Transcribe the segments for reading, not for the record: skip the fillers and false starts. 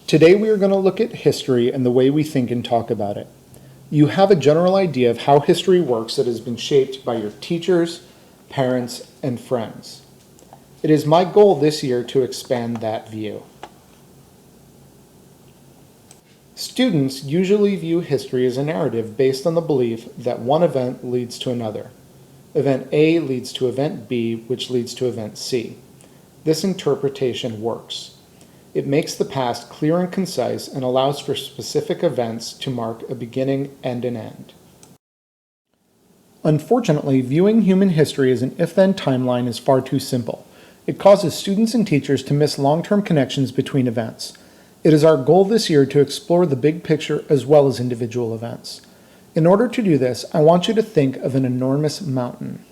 Today we are going to look at history and the way we think and talk about it. You have a general idea of how history works that has been shaped by your teachers, parents, and friends. It is my goal this year to expand that view. Students usually view history as a narrative based on the belief that one event leads to another. Event A leads to event B, which leads to event C. This interpretation works. It makes the past clear and concise and allows for specific events to mark a beginning and an end. Unfortunately, viewing human history as an if-then timeline is far too simple. It causes students and teachers to miss long-term connections between events. It is our goal this year to explore the big picture as well as individual events. In order to do this, I want you to think of an enormous mountain.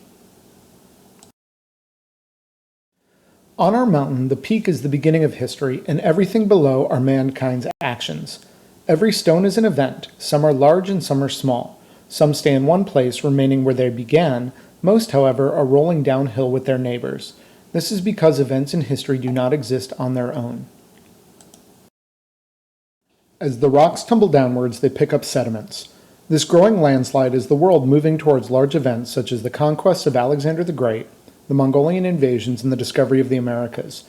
On our mountain, the peak is the beginning of history, and everything below are mankind's actions. Every stone is an event. Some are large and some are small. Some stay in one place, remaining where they began. Most, however, are rolling downhill with their neighbors. This is because events in history do not exist on their own. As the rocks tumble downwards, they pick up sediments. This growing landslide is the world moving towards large events such as the conquests of Alexander the Great, the Mongolian invasions, and the discovery of the Americas.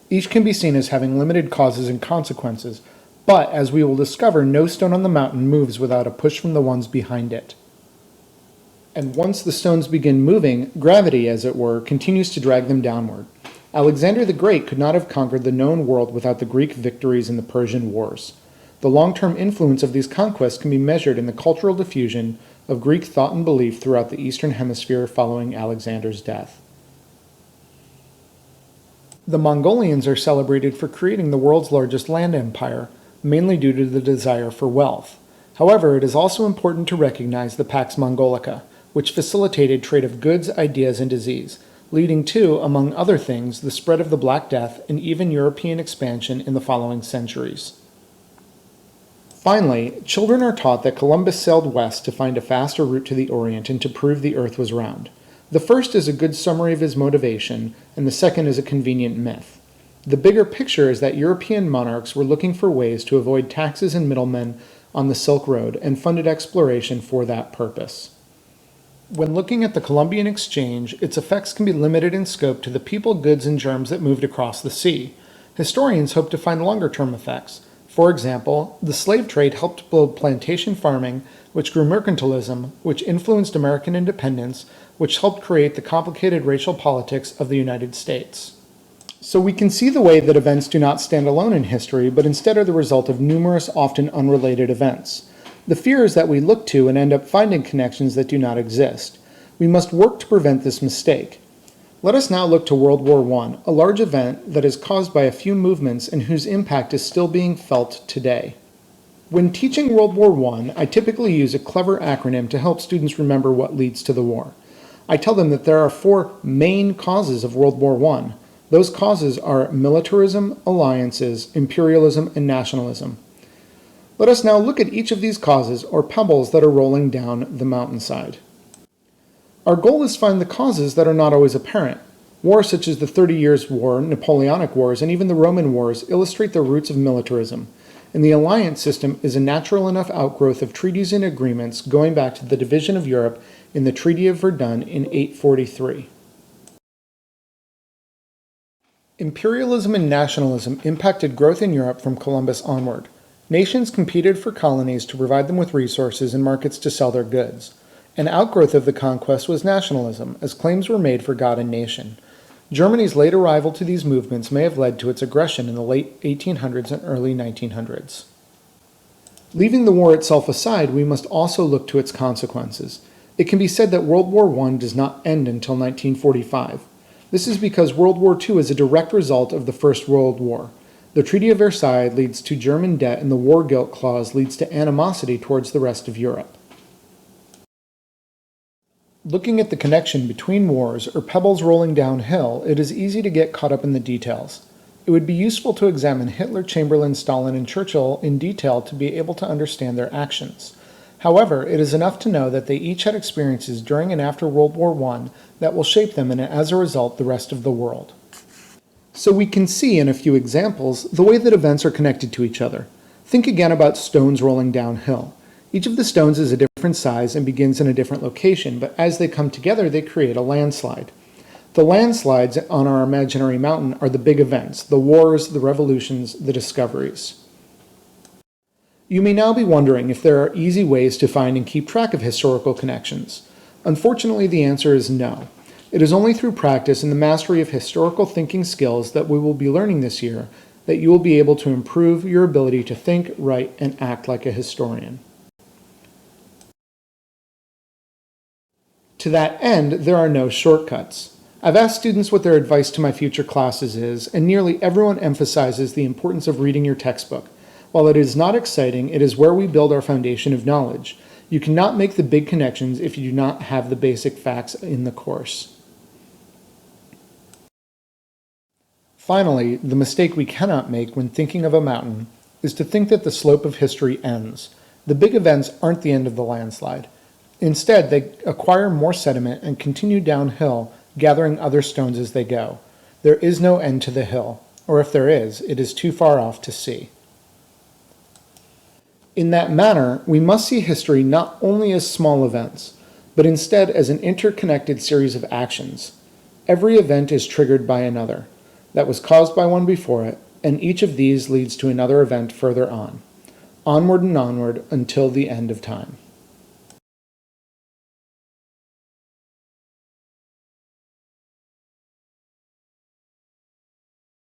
Each can be seen as having limited causes and consequences, but as we will discover, no stone on the mountain moves without a push from the ones behind it. And once the stones begin moving, gravity, as it were, continues to drag them downward. Alexander the Great could not have conquered the known world without the Greek victories in the Persian Wars. The long-term influence of these conquests can be measured in the cultural diffusion of Greek thought and belief throughout the Eastern Hemisphere following Alexander's death. The Mongolians are celebrated for creating the world's largest land empire, mainly due to the desire for wealth. However, it is also important to recognize the Pax Mongolica, which facilitated trade of goods, ideas, and disease, leading to, among other things, the spread of the Black Death and even European expansion in the following centuries. Finally, children are taught that Columbus sailed west to find a faster route to the Orient and to prove the earth was round. The first is a good summary of his motivation, and the second is a convenient myth. The bigger picture is that European monarchs were looking for ways to avoid taxes and middlemen on the Silk Road and funded exploration for that purpose. When looking at the Columbian Exchange, its effects can be limited in scope to the people, goods, and germs that moved across the sea. Historians hope to find longer-term effects. For example, the slave trade helped build plantation farming, which grew mercantilism, which influenced American independence, which helped create the complicated racial politics of the United States. So we can see the way that events do not stand alone in history, but instead are the result of numerous, often unrelated events. The fear is that we look to and end up finding connections that do not exist. We must work to prevent this mistake. Let us now look to World War I, a large event that is caused by a few movements and whose impact is still being felt today. When teaching World War I typically use a clever acronym to help students remember what leads to the war. I tell them that there are 4 main causes of World War I. Those causes are militarism, alliances, imperialism, and nationalism. Let us now look at each of these causes, or pebbles that are rolling down the mountainside. Our goal is to find the causes that are not always apparent. Wars such as the 30 Years' War, Napoleonic Wars, and even the Roman Wars illustrate the roots of militarism, and the alliance system is a natural enough outgrowth of treaties and agreements going back to the division of Europe in the Treaty of Verdun in 843. Imperialism and nationalism impacted growth in Europe from Columbus onward. Nations competed for colonies to provide them with resources and markets to sell their goods. An outgrowth of the conquest was nationalism, as claims were made for God and nation. Germany's late arrival to these movements may have led to its aggression in the late 1800s and early 1900s. Leaving the war itself aside, we must also look to its consequences. It can be said that World War I does not end until 1945. This is because World War II is a direct result of the First World War. The Treaty of Versailles leads to German debt, and the War Guilt Clause leads to animosity towards the rest of Europe. Looking at the connection between wars, or pebbles rolling downhill, it is easy to get caught up in the details. It would be useful to examine Hitler, Chamberlain, Stalin, and Churchill in detail to be able to understand their actions. However, it is enough to know that they each had experiences during and after World War I that will shape them and, as a result, the rest of the world. So we can see in a few examples the way that events are connected to each other. Think again about stones rolling downhill. Each of the stones is a different size and begins in a different location, but as they come together, they create a landslide. The landslides on our imaginary mountain are the big events, the wars, the revolutions, the discoveries. You may now be wondering if there are easy ways to find and keep track of historical connections. Unfortunately, the answer is no. It is only through practice and the mastery of historical thinking skills that we will be learning this year that you will be able to improve your ability to think, write, and act like a historian. To that end, there are no shortcuts. I've asked students what their advice to my future classes is, and nearly everyone emphasizes the importance of reading your textbook. While it is not exciting, it is where we build our foundation of knowledge. You cannot make the big connections if you do not have the basic facts in the course. Finally, the mistake we cannot make when thinking of a mountain is to think that the slope of history ends. The big events aren't the end of the landslide. Instead, they acquire more sediment and continue downhill, gathering other stones as they go. There is no end to the hill, or if there is, it is too far off to see. In that manner, we must see history not only as small events, but instead as an interconnected series of actions. Every event is triggered by another, that was caused by one before it, and each of these leads to another event further on. Onward and onward until the end of time.